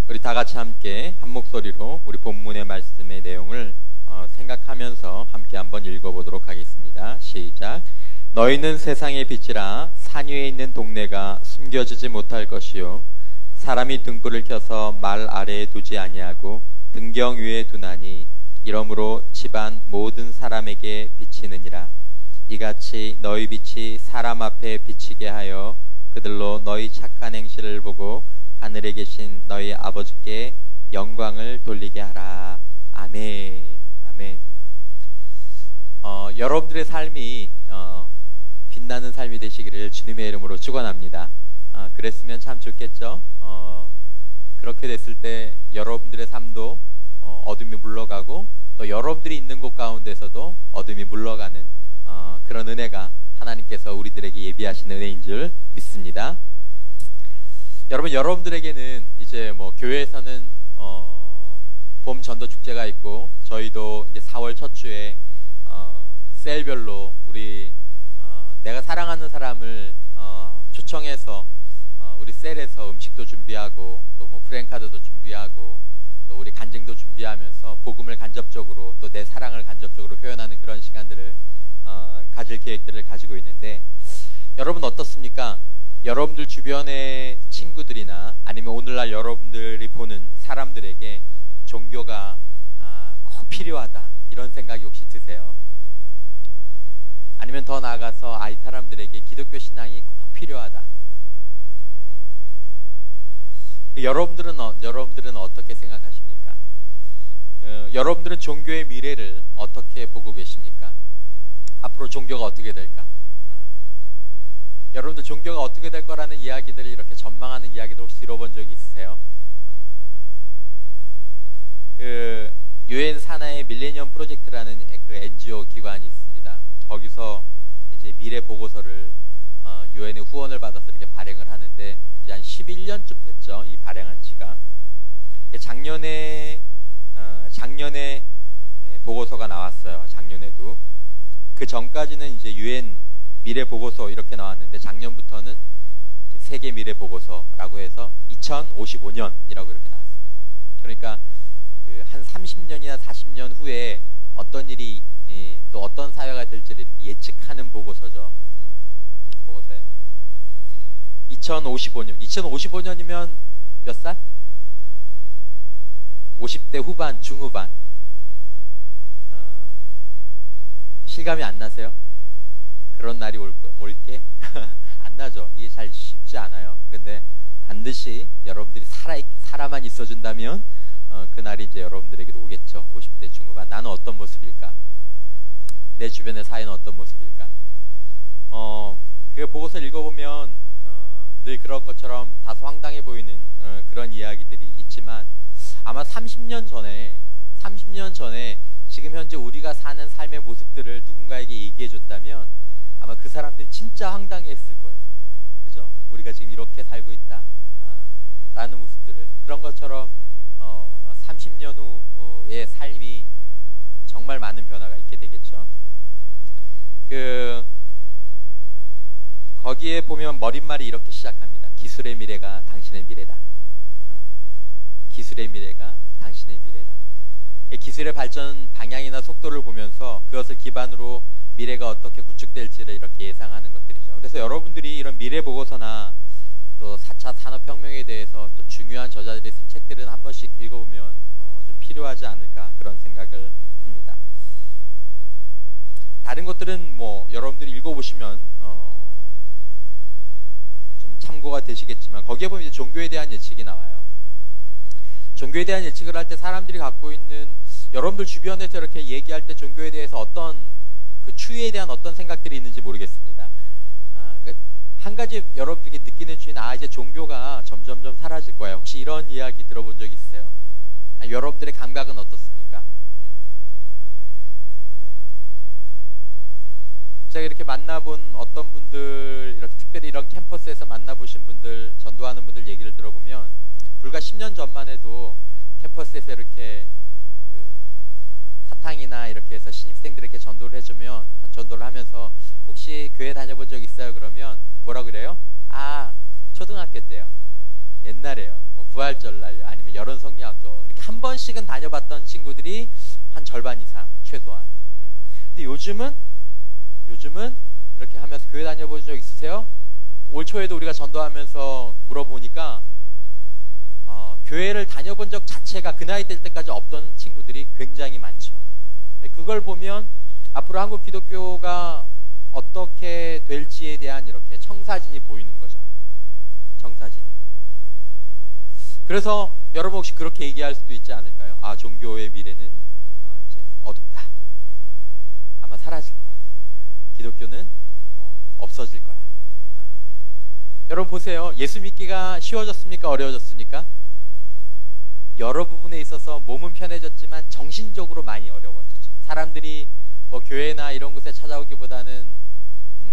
우리 다 같이 함께 한 목소리로 우리 본문의 말씀의 내용을 생각하면서 함께 한번 읽어보도록 하겠습니다. 시작. 너희는 세상의 빛이라 산 위에 있는 동네가 숨겨지지 못할 것이요 사람이 등불을 켜서 말 아래에 두지 아니하고 등경 위에 두나니 이러므로 집안 모든 사람에게 비치느니라. 이같이 너희 빛이 사람 앞에 비치게 하여 그들로 너희 착한 행실을 보고 하늘에 계신 너희 아버지께 영광을 돌리게 하라. 아멘. 아멘. 여러분들의 삶이 빛나는 삶이 되시기를 주님의 이름으로 축원합니다. 그랬으면 참 좋겠죠. 그렇게 됐을 때 여러분들의 삶도 어둠이 물러가고 또 여러분들이 있는 곳 가운데서도 어둠이 물러가는 그런 은혜가 하나님께서 우리들에게 예비하신 은혜인 줄 믿습니다. 여러분들에게는 이제 교회에서는 봄 전도 축제가 있고 저희도 이제 4월 첫 주에 셀별로 우리 내가 사랑하는 사람을 초청해서 우리 셀에서 음식도 준비하고 또 프랜카드도 준비하고 또 우리 간증도 준비하면서 복음을 간접적으로 또 내 사랑을 간접적으로 표현하는 그런 시간들을 가질 계획들을 가지고 있는데 여러분 어떻습니까? 여러분들 주변의 친구들이나 아니면 오늘날 여러분들이 보는 사람들에게 종교가 꼭 필요하다 이런 생각이 혹시 드세요? 아니면 더 나아가서 이 사람들에게 기독교 신앙이 꼭 필요하다. 여러분들은 어떻게 생각하십니까? 여러분들은 종교의 미래를 어떻게 보고 계십니까? 앞으로 종교가 어떻게 될까? 여러분들 종교가 어떻게 될 거라는 이야기들을 이렇게 전망하는 이야기들 혹시 들어본 적이 있으세요? 유엔 산하의 밀레니엄 프로젝트라는 그 NGO 기관이 있습니다. 거기서 이제 미래 보고서를 유엔의 후원을 받아서 이렇게 발행을 하는데 이제 한 11년쯤 됐죠. 이 발행한 지가. 작년에 보고서가 나왔어요. 작년에도. 그 전까지는 이제 유엔 미래 보고서 이렇게 나왔는데 작년부터는 세계 미래 보고서라고 해서 2055년이라고 이렇게 나왔습니다. 그러니까 한 30년이나 40년 후에 어떤 일이 또 어떤 사회가 될지를 예측하는 보고서죠. 보고서예요. 2055년이면 몇 살? 50대 후반, 중후반. 실감이 안 나세요? 그런 날이 올게? 안 나죠. 이게 잘 쉽지 않아요. 근데 반드시 여러분들이 살아만 있어준다면 그날이 이제 여러분들에게도 오겠죠. 50대 중후반. 나는 어떤 모습일까? 내 주변의 사회는 어떤 모습일까? 그 보고서를 읽어보면 늘 그런 것처럼 다소 황당해 보이는 그런 이야기들이 있지만 아마 30년 전에 지금 현재 우리가 사는 삶의 모습들을 누군가에게 얘기해줬다면 아마 그 사람들이 진짜 황당했을 거예요. 그죠? 우리가 지금 이렇게 살고 있다 라는 모습들을 그런 것처럼 30년 후의 삶이 정말 많은 변화가 있게 되겠죠. 거기에 보면 머릿말이 이렇게 시작합니다. 기술의 미래가 당신의 미래다. 기술의 미래가 당신의 미래다. 기술의 발전 방향이나 속도를 보면서 그것을 기반으로 미래가 어떻게 구축될지를 이렇게 예상하는 것들이죠. 그래서 여러분들이 이런 미래 보고서나 또 4차 산업혁명에 대해서 또 중요한 저자들이 쓴 책들은 한 번씩 읽어보면 좀 필요하지 않을까 그런 생각을 합니다. 다른 것들은 여러분들이 읽어보시면 좀 참고가 되시겠지만 거기에 보면 이제 종교에 대한 예측이 나와요. 종교에 대한 예측을 할 때 사람들이 갖고 있는 여러분들 주변에서 이렇게 얘기할 때 종교에 대해서 어떤 그 추위에 대한 어떤 생각들이 있는지 모르겠습니다. 그러니까 한 가지 여러분들이 느끼는 추위는 이제 종교가 점점점 사라질 거야. 혹시 이런 이야기 들어본 적 있으세요? 여러분들의 감각은 어떻습니까? 제가 이렇게 만나본 어떤 분들, 이렇게 특별히 이런 캠퍼스에서 만나보신 분들, 전도하는 분들 얘기를 들어보면 불과 10년 전만 해도 캠퍼스에서 이렇게 사탕이나 이렇게 해서 신입생들에게 전도를 해주면 전도를 하면서 혹시 교회 다녀본 적 있어요? 그러면 뭐라고 그래요? 초등학교 때요. 옛날에요. 부활절날요. 아니면 친구들이 한 절반 이상 최소한. 근데 요즘은 이렇게 하면서 교회 다녀본 적 있으세요? 올 초에도 우리가 전도하면서 물어보니까 교회를 다녀본 적 자체가 그 나이 될 때까지 없던 친구들이 굉장히 많죠. 그걸 보면 앞으로 한국 기독교가 어떻게 될지에 대한 이렇게 청사진이 보이는 거죠. 청사진이. 그래서 여러분 혹시 그렇게 얘기할 수도 있지 않을까요? 아, 종교의 미래는 이제 어둡다. 아마 사라질 거야. 기독교는 없어질 거야. 여러분 보세요. 예수 믿기가 쉬워졌습니까? 어려워졌습니까? 여러 부분에 있어서 몸은 편해졌지만 정신적으로 많이 어려워졌죠. 사람들이 뭐 교회나 이런 곳에 찾아오기보다는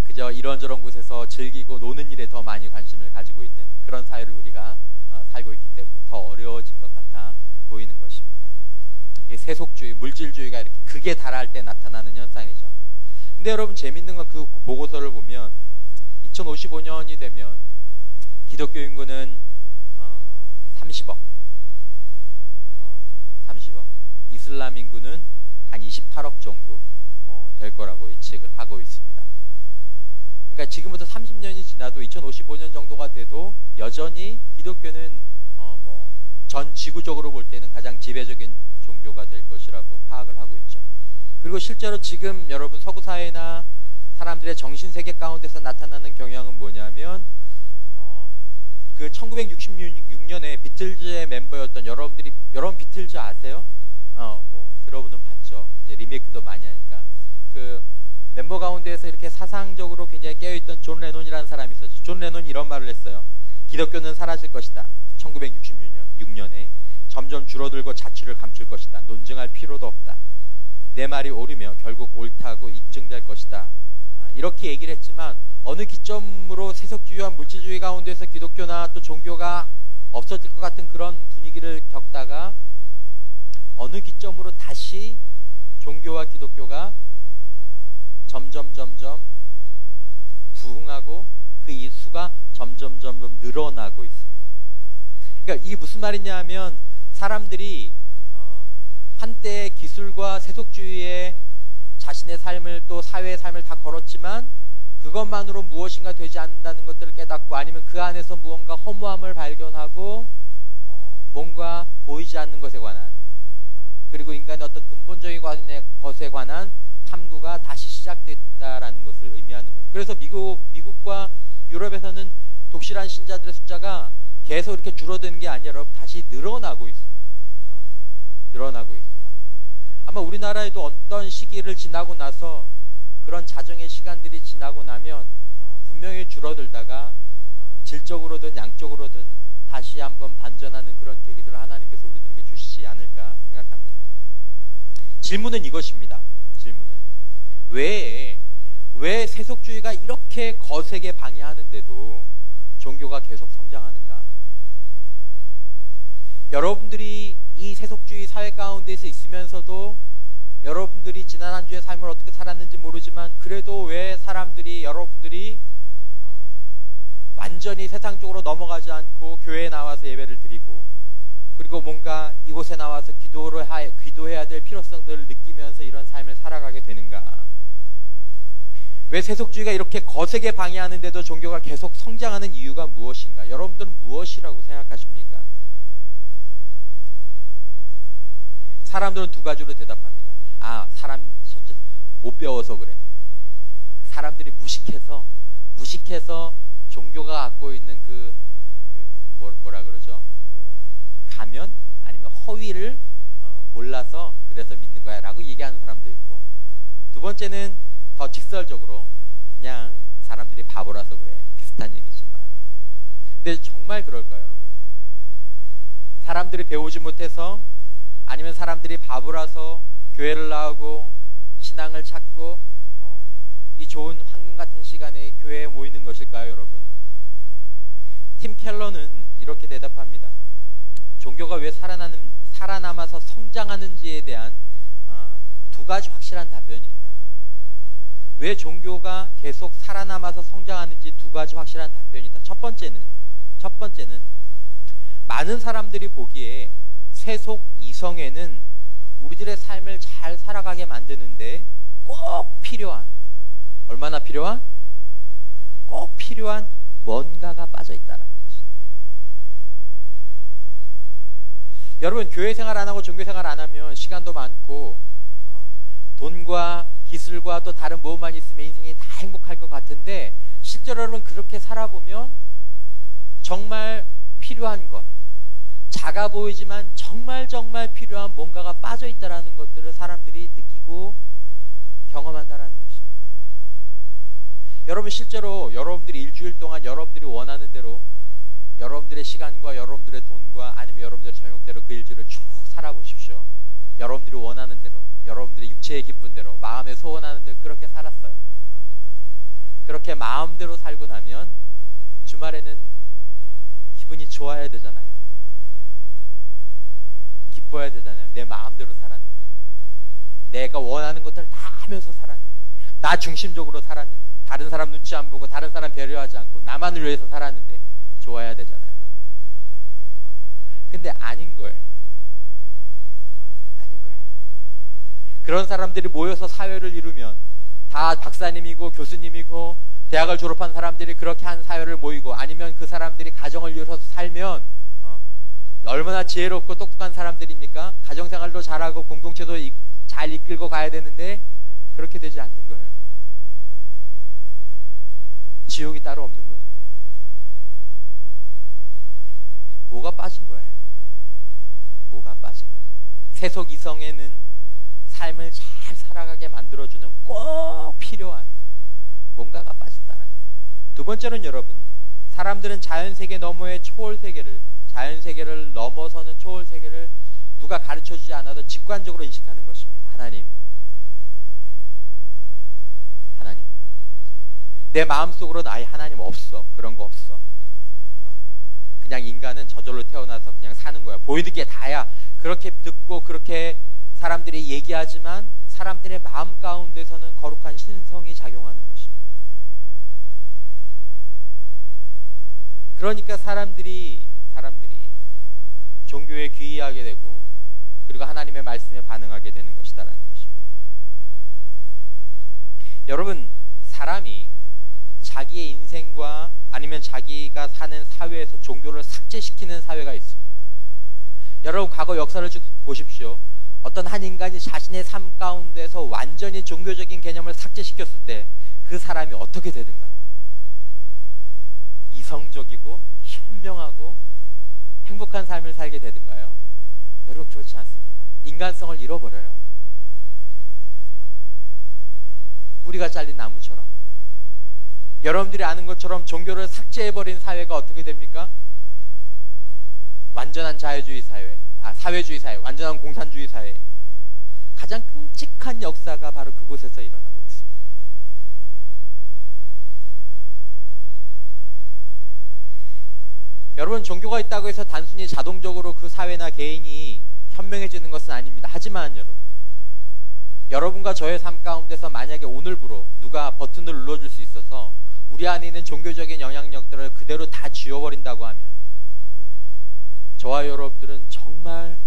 그저 이런저런 곳에서 즐기고 노는 일에 더 많이 관심을 가지고 있는 그런 사회를 우리가 살고 있기 때문에 더 어려워진 것 같아 보이는 것입니다. 세속주의, 물질주의가 이렇게 극에 달할 때 나타나는 현상이죠. 근데 여러분 재밌는 건 그 보고서를 보면 2055년이 되면 기독교 인구는 30억, 이슬람 인구는 한 28억 정도 될 거라고 예측을 하고 있습니다. 그러니까 지금부터 30년이 지나도 2055년 정도가 돼도 여전히 기독교는 전 지구적으로 볼 때는 가장 지배적인 종교가 될 것이라고 파악을 하고 있죠. 그리고 실제로 지금 여러분 서구 사회나 사람들의 정신세계 가운데서 나타나는 경향은 뭐냐면 그 1966년에 비틀즈의 멤버였던 여러분 비틀즈 아세요? 들어보면 봤죠. 이제 리메이크도 많이 하니까. 그 멤버 가운데에서 이렇게 사상적으로 굉장히 깨어있던 존 레논이라는 사람이 있었죠. 존 레논이 이런 말을 했어요. 기독교는 사라질 것이다. 1966년에 점점 줄어들고 자취를 감출 것이다. 논증할 필요도 없다. 내 말이 옳으며 결국 옳다고 입증될 것이다. 이렇게 얘기를 했지만 어느 기점으로 세속주의와 물질주의 가운데서 기독교나 또 종교가 없어질 것 같은 그런 분위기를 겪다가 어느 기점으로 다시 종교와 기독교가 점점 부흥하고 그 수가 점점 늘어나고 있습니다. 그러니까 이게 무슨 말이냐 하면 사람들이 한때 기술과 세속주의에 자신의 삶을 또 사회의 삶을 다 걸었지만 그것만으로 무엇인가 되지 않는다는 것들을 깨닫고 아니면 그 안에서 무언가 허무함을 발견하고 뭔가 보이지 않는 것에 관한 그리고 인간의 어떤 근본적인 것에 관한 탐구가 다시 시작됐다라는 것을 의미하는 거예요. 그래서 미국과 유럽에서는 독실한 신자들의 숫자가 계속 이렇게 줄어드는 게 아니라 여러분 다시 늘어나고 있어요. 늘어나고 있어요. 아마 우리나라에도 어떤 시기를 지나고 나서 그런 자정의 시간들이 지나고 나면 분명히 줄어들다가 질적으로든 양적으로든 다시 한번 반전하는 그런 계기들을 하나님께서 우리들에게 주시지 않을까 생각합니다. 질문은 이것입니다. 질문은 왜 세속주의가 이렇게 거세게 방해하는데도 종교가 계속 성장하는가? 여러분들이 이 세속주의 사회 가운데서 있으면서도 여러분들이 지난 한 주의 삶을 어떻게 살았는지 모르지만 그래도 왜 여러분들이 완전히 세상적으로 넘어가지 않고 교회에 나와서 예배를 드리고 그리고 뭔가 이곳에 나와서 기도해야 될 필요성들을 느끼면서 이런 삶을 살아가게 되는가? 왜 세속주의가 이렇게 거세게 방해하는데도 종교가 계속 성장하는 이유가 무엇인가? 여러분들은 무엇이라고 생각하십니까? 사람들은 두 가지로 대답합니다. 첫째, 못 배워서 그래. 사람들이 무식해서 종교가 갖고 있는 뭐라 그러죠? 가면 아니면 허위를 몰라서 그래서 믿는 거야 라고 얘기하는 사람도 있고 두 번째는 더 직설적으로 그냥 사람들이 바보라서 그래. 비슷한 얘기지만 근데 정말 그럴까요 여러분? 사람들이 배우지 못해서 아니면 사람들이 바보라서 교회를 나오고 신앙을 찾고 이 좋은 황금 같은 시간에 교회에 모이는 것일까요 여러분? 팀 켈러는 이렇게 대답합니다. 종교가 왜 살아남아서 성장하는지에 대한 두 가지 확실한 답변이 있다. 왜 종교가 계속 살아남아서 성장하는지 두 가지 확실한 답변이 있다. 첫 번째는 많은 사람들이 보기에 세속 이성에는 우리들의 삶을 잘 살아가게 만드는데 꼭 필요한, 얼마나 필요한? 꼭 필요한 뭔가가 빠져 있다라는 것이죠. 여러분, 교회 생활 안 하고 종교 생활 안 하면 시간도 많고 돈과 기술과 또 다른 무엇만 있으면 인생이 다 행복할 것 같은데, 실제로 여러분 그렇게 살아보면 정말 필요한 것, 작아 보이지만 정말 필요한 뭔가가 빠져 있다라는 것들을 사람들이 느끼고 경험한다라는 것입니다. 여러분, 실제로 여러분들이 일주일 동안 여러분들이 원하는 대로 여러분들의 시간과 여러분들의 돈과 아니면 여러분들의 정욕대로 그 일주일을 쭉 살아보십시오. 여러분들이 원하는 대로, 여러분들의 육체의 기쁜 대로, 마음에 소원하는 대로 그렇게 살았어요. 그렇게 마음대로 살고 나면 주말에는 기분이 좋아야 되잖아요. 기뻐야 되잖아요. 내 마음대로 살았는데, 내가 원하는 것들을 다 하면서 살았는데, 나 중심적으로 살았는데, 다른 사람 눈치 안 보고 다른 사람 배려하지 않고 나만을 위해서 살았는데 좋아야 되잖아요. 근데 아닌 거예요. 아닌 거예요. 그런 사람들이 모여서 사회를 이루면 다 박사님이고 교수님이고 대학을 졸업한 사람들이 그렇게 한 사회를 모이고, 아니면 그 사람들이 가정을 이루어서 살면 얼마나 지혜롭고 똑똑한 사람들입니까? 가정생활도 잘하고 공동체도 잘 이끌고 가야 되는데 그렇게 되지 않는 거예요. 지옥이 따로 없는 거죠. 뭐가 빠진 거예요? 뭐가 빠진 거예요? 세속 이성에는 삶을 잘 살아가게 만들어주는 꼭 필요한 뭔가가 빠졌다는 거예요. 두 번째는 여러분, 사람들은 자연세계 너머의 초월세계를, 자연세계를 넘어서는 초월세계를 누가 가르쳐주지 않아도 직관적으로 인식하는 것입니다. 하나님. 내 마음속으로는 아예 하나님 없어. 그런 거 없어. 그냥 인간은 저절로 태어나서 그냥 사는 거야. 보이는 게 다야. 그렇게 듣고 그렇게 사람들이 얘기하지만 사람들의 마음 가운데서는 거룩한 신성이 작용하는 것입니다. 그러니까 사람들이 종교에 귀의하게 되고, 그리고 하나님의 말씀에 반응하게 되는 것이다라는 것입니다. 여러분, 사람이 자기의 인생과 아니면 자기가 사는 사회에서 종교를 삭제시키는 사회가 있습니다. 여러분, 과거 역사를 쭉 보십시오. 어떤 한 인간이 자신의 삶 가운데서 완전히 종교적인 개념을 삭제시켰을 때 그 사람이 어떻게 되는가요? 이성적이고 현명하고 행복한 삶을 살게 되든가요? 여러분, 그렇지 않습니다. 인간성을 잃어버려요. 뿌리가 잘린 나무처럼. 여러분들이 아는 것처럼 종교를 삭제해버린 사회가 어떻게 됩니까? 완전한 자유주의 사회, 사회주의 사회, 완전한 공산주의 사회. 가장 끔찍한 역사가 바로 그곳에서 일어나고 있습니다. 여러분, 종교가 있다고 해서 단순히 자동적으로 그 사회나 개인이 현명해지는 것은 아닙니다. 하지만 여러분과 저의 삶 가운데서 만약에 오늘부로 누가 버튼을 눌러줄 수 있어서 우리 안에 있는 종교적인 영향력들을 그대로 다 지워버린다고 하면 저와 여러분들은 정말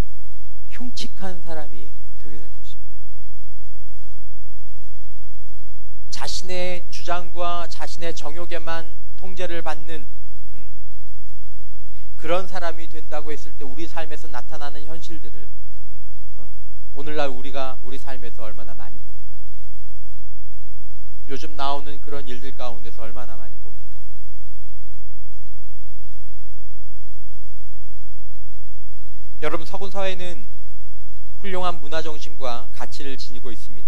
흉측한 사람이 되게 될 것입니다. 자신의 주장과 자신의 정욕에만 통제를 받는 그런 사람이 된다고 했을 때 우리 삶에서 나타나는 현실들을 오늘날 우리 삶에서 얼마나 많이 봅니까? 요즘 나오는 그런 일들 가운데서 얼마나 많이 봅니까? 여러분, 서구 사회는 훌륭한 문화정신과 가치를 지니고 있습니다.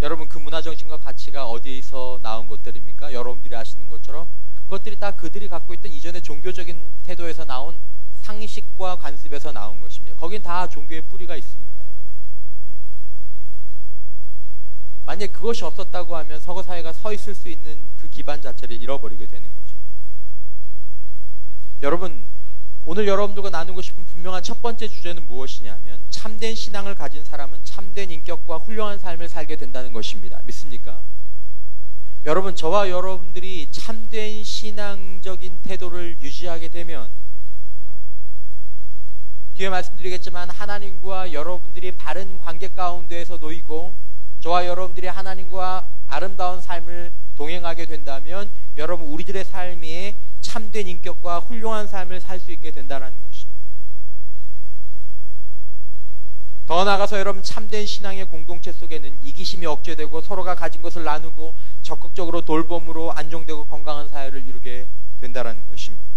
여러분, 그 문화정신과 가치가 어디서 나온 것들입니까? 여러분들이 아시는 것처럼 그것들이 다 그들이 갖고 있던 이전의 종교적인 태도에서 나온 상식과 관습에서 나온 것입니다. 거긴 다 종교의 뿌리가 있습니다. 만약에 그것이 없었다고 하면 서구 사회가 서 있을 수 있는 그 기반 자체를 잃어버리게 되는 거죠. 여러분, 오늘 여러분들과 나누고 싶은 분명한 첫 번째 주제는 무엇이냐면 참된 신앙을 가진 사람은 참된 인격과 훌륭한 삶을 살게 된다는 것입니다. 믿습니까? 여러분, 저와 여러분들이 참된 신앙적인 태도를 유지하게 되면 뒤에 말씀드리겠지만 하나님과 여러분들이 바른 관계 가운데에서 놓이고 저와 여러분들이 하나님과 아름다운 삶을 동행하게 된다면 여러분 우리들의 삶이 참된 인격과 훌륭한 삶을 살 수 있게 된다는 것입니다. 더 나아가서 여러분 참된 신앙의 공동체 속에는 이기심이 억제되고 서로가 가진 것을 나누고 적극적으로 돌봄으로 안정되고 건강한 사회를 이루게 된다는 것입니다.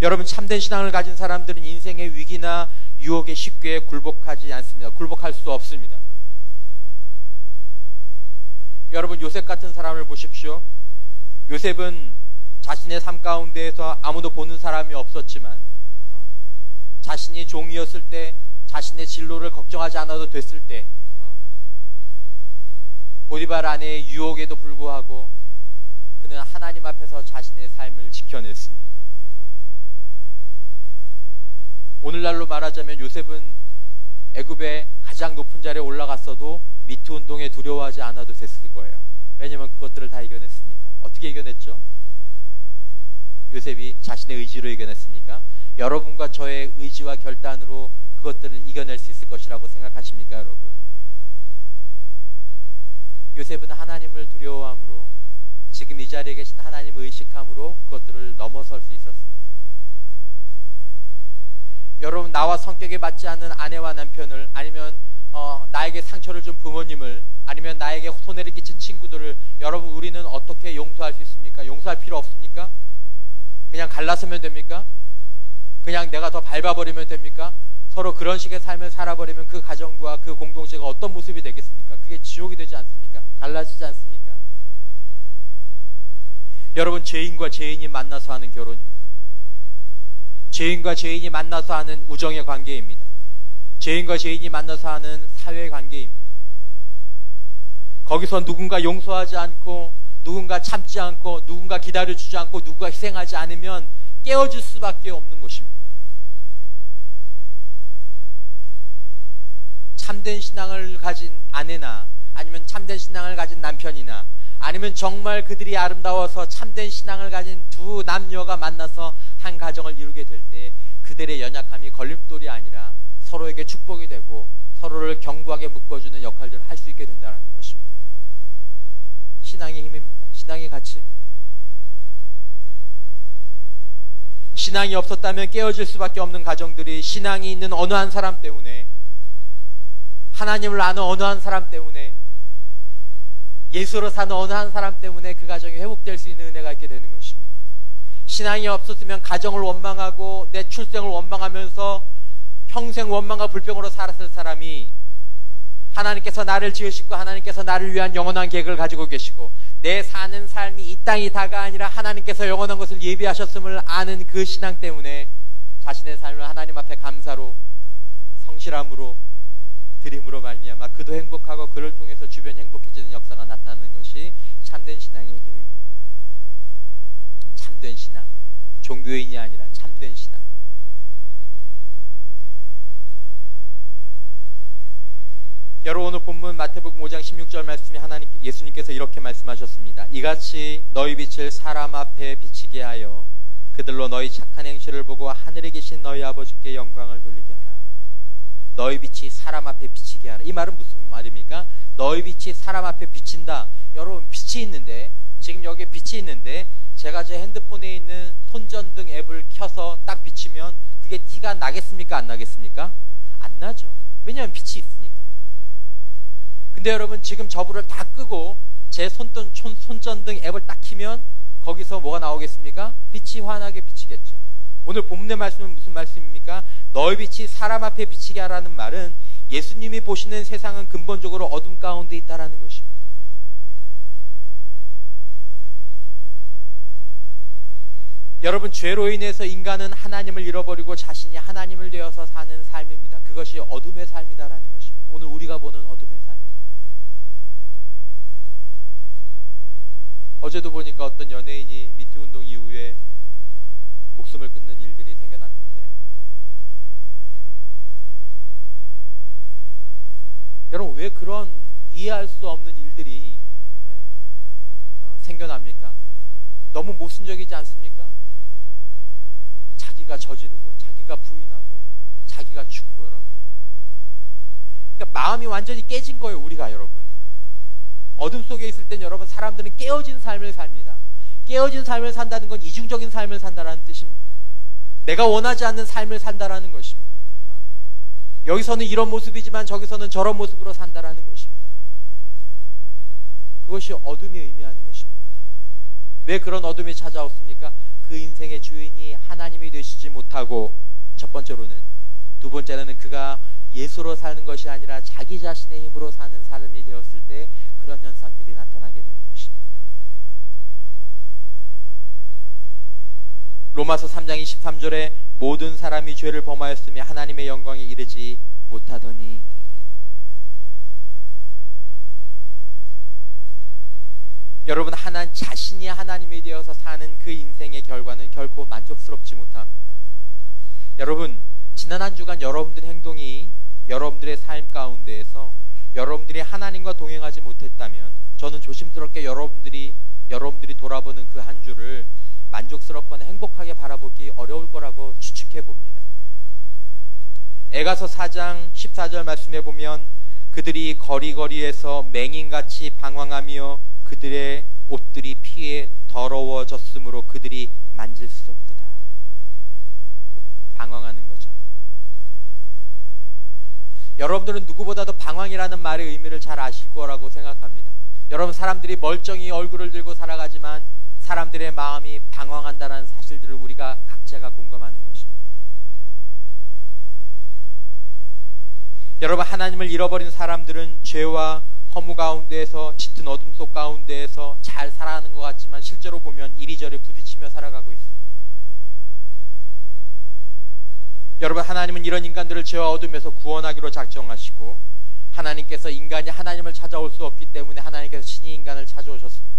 여러분 참된 신앙을 가진 사람들은 인생의 위기나 유혹에 쉽게 굴복하지 않습니다. 굴복할 수 없습니다. 여러분 요셉 같은 사람을 보십시오. 요셉은 자신의 삶 가운데에서 아무도 보는 사람이 없었지만 자신이 종이었을 때 자신의 진로를 걱정하지 않아도 됐을 때 보디발 아내의 유혹에도 불구하고 그는 하나님 앞에서 자신의 삶을 지켜냈습니다. 오늘날로 말하자면 요셉은 애굽의 가장 높은 자리에 올라갔어도 미투 운동에 두려워하지 않아도 됐을 거예요. 왜냐하면 그것들을 다 이겨냈으니까. 어떻게 이겨냈죠? 요셉이 자신의 의지로 이겨냈습니까? 여러분과 저의 의지와 결단으로 그것들을 이겨낼 수 있을 것이라고 생각하십니까, 여러분? 요셉은 하나님을 두려워함으로 지금 이 자리에 계신 하나님을 의식함으로 그것들을 넘어설 수 있었습니다. 여러분 나와 성격에 맞지 않는 아내와 남편을 아니면 나에게 상처를 준 부모님을 아니면 나에게 손해를 끼친 친구들을 여러분 우리는 어떻게 용서할 수 있습니까? 용서할 필요 없습니까? 그냥 갈라서면 됩니까? 그냥 내가 더 밟아버리면 됩니까? 서로 그런 식의 삶을 살아버리면 그 가정과 그 공동체가 어떤 모습이 되겠습니까? 그게 지옥이 되지 않습니까? 갈라지지 않습니까? 여러분 죄인과 죄인이 만나서 하는 결혼입니다. 죄인과 죄인이 만나서 하는 우정의 관계입니다. 죄인과 죄인이 만나서 하는 사회 관계입니다. 거기서 누군가 용서하지 않고 누군가 참지 않고 누군가 기다려주지 않고 누군가 희생하지 않으면 깨어질 수밖에 없는 것입니다. 참된 신앙을 가진 아내나 아니면 참된 신앙을 가진 남편이나 아니면 정말 그들이 아름다워서 참된 신앙을 가진 두 남녀가 만나서 한 가정을 이루게 될 때 그들의 연약함이 걸림돌이 아니라 서로에게 축복이 되고 서로를 견고하게 묶어주는 역할들을 할 수 있게 된다는 것입니다. 신앙의 힘입니다. 신앙의 가치입니다. 신앙이 없었다면 깨어질 수밖에 없는 가정들이 신앙이 있는 어느 한 사람 때문에 하나님을 아는 어느 한 사람 때문에 예수로 사는 어느 한 사람 때문에 그 가정이 회복될 수 있는 은혜가 있게 되는 것입니다. 신앙이 없었으면 가정을 원망하고 내 출생을 원망하면서 평생 원망과 불평으로 살았을 사람이 하나님께서 나를 지으시고 하나님께서 나를 위한 영원한 계획을 가지고 계시고 내 사는 삶이 이 땅이 다가 아니라 하나님께서 영원한 것을 예비하셨음을 아는 그 신앙 때문에 자신의 삶을 하나님 앞에 감사로 성실함으로 드림으로 말미암아 그도 행복하고 그를 통해서 주변이 행복해지는 역사가 나타나는 것이 참된 신앙의 힘입니다. 참된 신앙, 종교인이 아니라 참된 신앙. 여러분 오늘 본문 마태복음 5장 16절 말씀이 예수님께서 이렇게 말씀하셨습니다. 이같이 너희 빛을 사람 앞에 비치게 하여 그들로 너희 착한 행실을 보고 하늘에 계신 너희 아버지께 영광을 돌리게 하라. 너희 빛이 사람 앞에 비치게 하라. 이 말은 무슨 말입니까? 너희 빛이 사람 앞에 비친다. 여러분 빛이 있는데 지금 여기에 빛이 있는데 제가 제 핸드폰에 있는 손전등 앱을 켜서 딱 비치면 그게 티가 나겠습니까? 안 나겠습니까? 안 나죠. 왜냐하면 빛이 있으니까. 근데 여러분 지금 저불을 다 끄고 제 손전등 앱을 딱 키면 거기서 뭐가 나오겠습니까? 빛이 환하게 비치겠죠. 오늘 본문의 말씀은 무슨 말씀입니까? 너희 빛이 사람 앞에 비치게 하라는 말은 예수님이 보시는 세상은 근본적으로 어둠 가운데 있다라는 것입니다. 여러분 죄로 인해서 인간은 하나님을 잃어버리고 자신이 하나님을 되어서 사는 삶입니다. 그것이 어둠의 삶이다라는 것입니다. 오늘 우리가 보는 어둠의 삶입니다. 어제도 보니까 어떤 연예인이 미투 운동 이후에 목숨을 끊는 일들이 생겨났는데 여러분 왜 그런 이해할 수 없는 일들이 생겨납니까? 너무 모순적이지 않습니까? 자기가 저지르고 자기가 부인하고 자기가 죽고 여러분. 그러니까 마음이 완전히 깨진 거예요, 우리가 여러분. 어둠 속에 있을 땐 여러분 사람들은 깨어진 삶을 삽니다. 깨어진 삶을 산다는 건 이중적인 삶을 산다라는 뜻입니다. 내가 원하지 않는 삶을 산다라는 것입니다. 여기서는 이런 모습이지만 저기서는 저런 모습으로 산다라는 것입니다. 그것이 어둠이 의미하는 것입니다. 왜 그런 어둠이 찾아왔습니까? 그 인생의 주인이 하나님이 되시지 못하고, 첫 번째로는, 두 번째로는 그가 예수로 사는 것이 아니라 자기 자신의 힘으로 사는 삶이 되었을 때 그런 현상들이 나타나게 되는 것입니다. 로마서 3장 23절에 모든 사람이 죄를 범하였으며 하나님의 영광에 이르지 못하더니, 여러분 자신이 하나님이 되어서 사는 그 인생의 결과는 결코 만족스럽지 못합니다. 여러분 지난 한 주간 여러분들의 행동이 여러분들의 삶 가운데에서 여러분들이 하나님과 동행하지 못했다면 저는 조심스럽게 여러분들이 돌아보는 그 한 주를 만족스럽거나 행복하게 바라보기 어려울 거라고 추측해 봅니다. 에가서 4장 14절 말씀해 보면 그들이 거리거리에서 맹인같이 방황하며 그들의 옷들이 피에 더러워졌으므로 그들이 만질 수 없도다. 방황하는 거죠. 여러분들은 누구보다도 방황이라는 말의 의미를 잘 아실 거라고 생각합니다. 여러분 사람들이 멀쩡히 얼굴을 들고 살아가지만 사람들의 마음이 방황한다는 사실들을 우리가 각자가 공감하는 것입니다. 여러분 하나님을 잃어버린 사람들은 죄와 허무 가운데에서 짙은 어둠 속 가운데에서 잘 살아가는 것 같지만 실제로 보면 이리저리 부딪히며 살아가고 있습니다. 여러분 하나님은 이런 인간들을 죄와 어둠에서 구원하기로 작정하시고 하나님께서 인간이 하나님을 찾아올 수 없기 때문에 하나님께서 친히 인간을 찾아오셨습니다.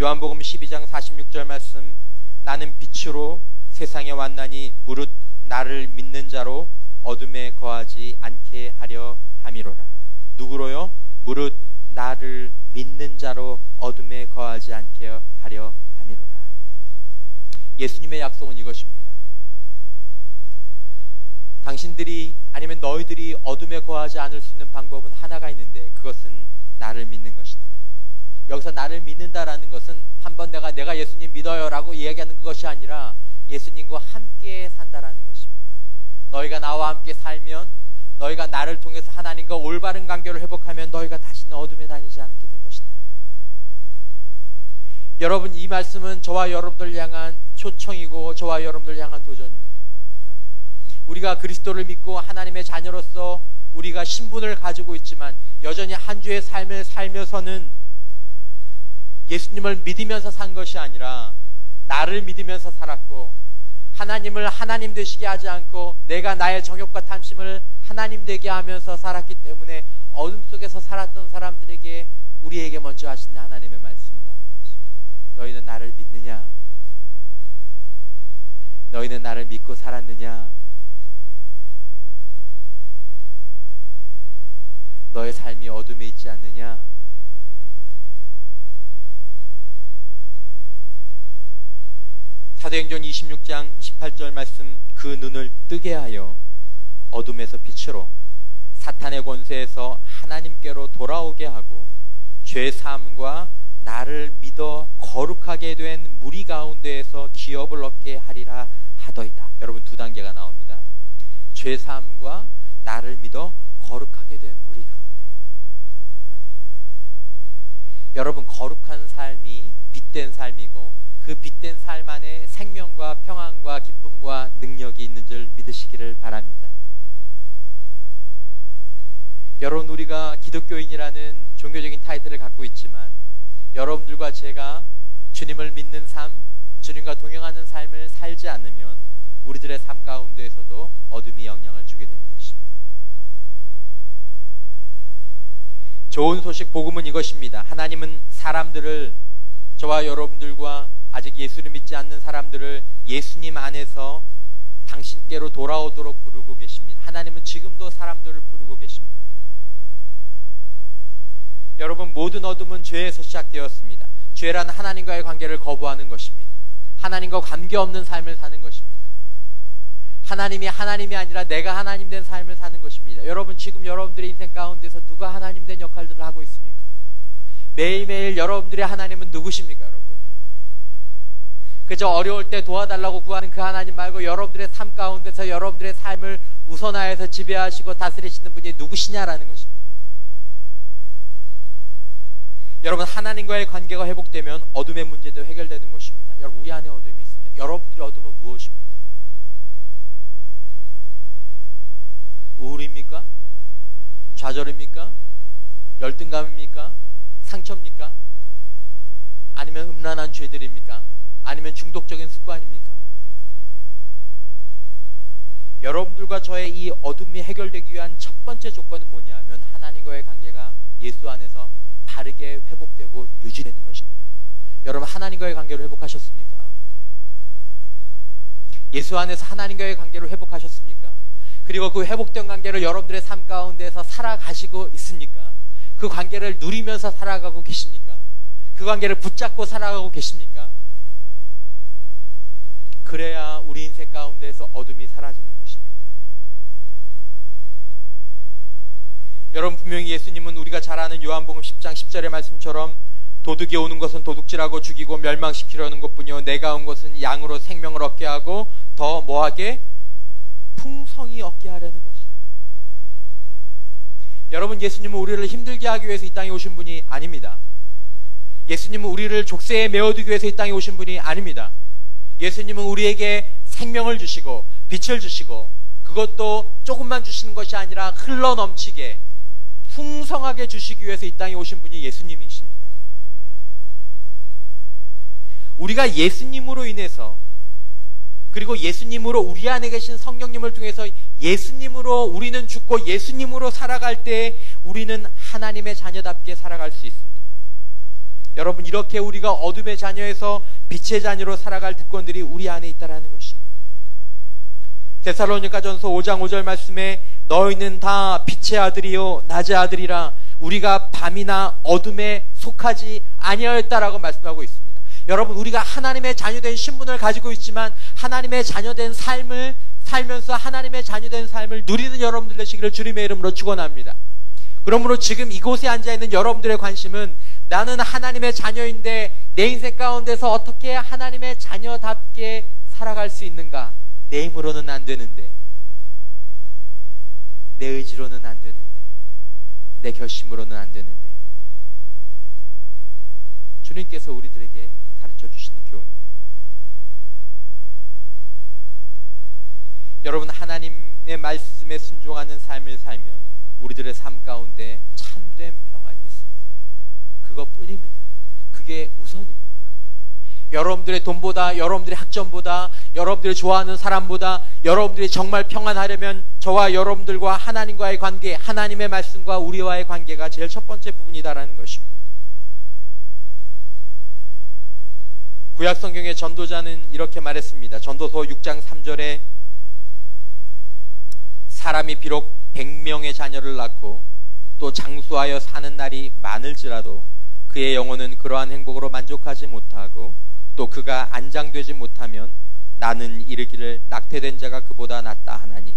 요한복음 12장 46절 말씀, 나는 빛으로 세상에 왔나니 무릇 나를 믿는 자로 어둠에 거하지 않게 하려 함이로라. 누구로요? 무릇 나를 믿는 자로 어둠에 거하지 않게 하려 함이로라. 예수님의 약속은 이것입니다. 당신들이 아니면 너희들이 어둠에 거하지 않을 수 있는 방법은 하나가 있는데 그것은 나를 믿는 것이다. 여기서 나를 믿는다라는 것은 한번 내가 예수님 믿어요 라고 이야기하는 것이 아니라 예수님과 함께 산다라는 것입니다. 너희가 나와 함께 살면, 너희가 나를 통해서 하나님과 올바른 관계를 회복하면 너희가 다시는 어둠에 다니지 않게 될 것이다. 여러분 이 말씀은 저와 여러분들 향한 초청이고 저와 여러분들 향한 도전입니다. 우리가 그리스도를 믿고 하나님의 자녀로서 우리가 신분을 가지고 있지만 여전히 한 주의 삶을 살면서는 예수님을 믿으면서 산 것이 아니라 나를 믿으면서 살았고 하나님을 하나님 되시게 하지 않고 내가 나의 정욕과 탐심을 하나님 되게 하면서 살았기 때문에 어둠 속에서 살았던 사람들에게 우리에게 먼저 하시는 하나님의 말씀이다. 너희는 나를 믿느냐? 너희는 나를 믿고 살았느냐? 너의 삶이 어둠에 있지 않느냐? 사도행전 26장 18절 말씀, 그 눈을 뜨게 하여 어둠에서 빛으로 사탄의 권세에서 하나님께로 돌아오게 하고 죄 사함과 나를 믿어 거룩하게 된 무리 가운데에서 기업을 얻게 하리라 하더이다. 여러분 두 단계가 나옵니다. 죄 사함과 나를 믿어 거룩하게 된 무리 가운데. 여러분 거룩한 삶이 빛된 삶이고 그 빛된 삶 안에 생명과 평안과 기쁨과 능력이 있는 줄 믿으시기를 바랍니다. 여러분 우리가 기독교인이라는 종교적인 타이틀을 갖고 있지만 여러분들과 제가 주님을 믿는 삶, 주님과 동행하는 삶을 살지 않으면 우리들의 삶 가운데에서도 어둠이 영향을 주게 되는 것입니다. 좋은 소식 복음은 이것입니다. 하나님은 사람들을, 저와 여러분들과 아직 예수를 믿지 않는 사람들을 예수님 안에서 당신께로 돌아오도록 부르고 계십니다. 하나님은 지금도 사람들을 부르고 계십니다. 여러분 모든 어둠은 죄에서 시작되었습니다. 죄란 하나님과의 관계를 거부하는 것입니다. 하나님과 관계없는 삶을 사는 것입니다. 하나님이 아니라 내가 하나님 된 삶을 사는 것입니다. 여러분, 지금 여러분들의 인생 가운데서 누가 하나님 된 역할들을 하고 있습니까? 매일매일 여러분들의 하나님은 누구십니까, 여러분? 그저 어려울 때 도와달라고 구하는 그 하나님 말고 여러분들의 삶 가운데서 여러분들의 삶을 우선하여서 지배하시고 다스리시는 분이 누구시냐라는 것입니다. 여러분, 하나님과의 관계가 회복되면 어둠의 문제도 해결되는 것입니다. 여러분, 우리 안에 어둠이 있습니다. 여러분들의 어둠은 무엇입니까? 우울입니까? 좌절입니까? 열등감입니까? 상처입니까? 아니면 음란한 죄들입니까? 아니면 중독적인 습관입니까? 여러분들과 저의 이 어둠이 해결되기 위한 첫 번째 조건은 뭐냐면 하나님과의 관계가 예수 안에서 바르게 회복되고 유지되는 것입니다. 여러분, 하나님과의 관계를 회복하셨습니까? 예수 안에서 하나님과의 관계를 회복하셨습니까? 그리고 그 회복된 관계를 여러분들의 삶 가운데서 살아가시고 있습니까? 그 관계를 누리면서 살아가고 계십니까? 그 관계를 붙잡고 살아가고 계십니까? 그래야 우리 인생 가운데서 어둠이 사라지는 것입니다. 여러분, 분명히 예수님은 우리가 잘 아는 요한복음 10장 10절의 말씀처럼 도둑이 오는 것은 도둑질하고 죽이고 멸망시키려는 것뿐이요 내가 온 것은 양으로 생명을 얻게 하고 더 뭐하게? 풍성히 얻게 하려는 것이다. 여러분, 예수님은 우리를 힘들게 하기 위해서 이 땅에 오신 분이 아닙니다. 예수님은 우리를 족쇄에 메어두기 위해서 이 땅에 오신 분이 아닙니다. 예수님은 우리에게 생명을 주시고 빛을 주시고 그것도 조금만 주시는 것이 아니라 흘러넘치게 풍성하게 주시기 위해서 이 땅에 오신 분이 예수님이십니다. 우리가 예수님으로 인해서 그리고 예수님으로 우리 안에 계신 성령님을 통해서 예수님으로 우리는 죽고 예수님으로 살아갈 때 우리는 하나님의 자녀답게 살아갈 수 있습니다. 여러분, 이렇게 우리가 어둠의 자녀에서 빛의 자녀로 살아갈 특권들이 우리 안에 있다라는 것입니다. 데살로니가전서 5장 5절 말씀에 너희는 다 빛의 아들이요 낮의 아들이라 우리가 밤이나 어둠에 속하지 아니하였다라고 말씀하고 있습니다. 여러분, 우리가 하나님의 자녀된 신분을 가지고 있지만 하나님의 자녀된 삶을 살면서 하나님의 자녀된 삶을 누리는 여러분들 되시기를 주님의 이름으로 축원합니다. 그러므로 지금 이곳에 앉아있는 여러분들의 관심은 나는 하나님의 자녀인데 내 인생 가운데서 어떻게 하나님의 자녀답게 살아갈 수 있는가? 내 힘으로는 안 되는데, 내 의지로는 안 되는데, 내 결심으로는 안 되는데, 주님께서 우리들에게 가르쳐 주시는 교훈입니다. 여러분, 하나님의 말씀에 순종하는 삶을 살면 우리들의 삶 가운데 참된 평안이 있습니다. 그것뿐입니다. 그게 우선입니다. 여러분들의 돈보다, 여러분들의 학점보다, 여러분들이 좋아하는 사람보다 여러분들이 정말 평안하려면 저와 여러분들과 하나님과의 관계, 하나님의 말씀과 우리와의 관계가 제일 첫 번째 부분이다라는 것입니다. 구약 성경의 전도자는 이렇게 말했습니다. 전도서 6장 3절에 사람이 비록 100명의 자녀를 낳고 또 장수하여 사는 날이 많을지라도 그의 영혼은 그러한 행복으로 만족하지 못하고 또 그가 안장되지 못하면 나는 이르기를 낙태된 자가 그보다 낫다 하나니.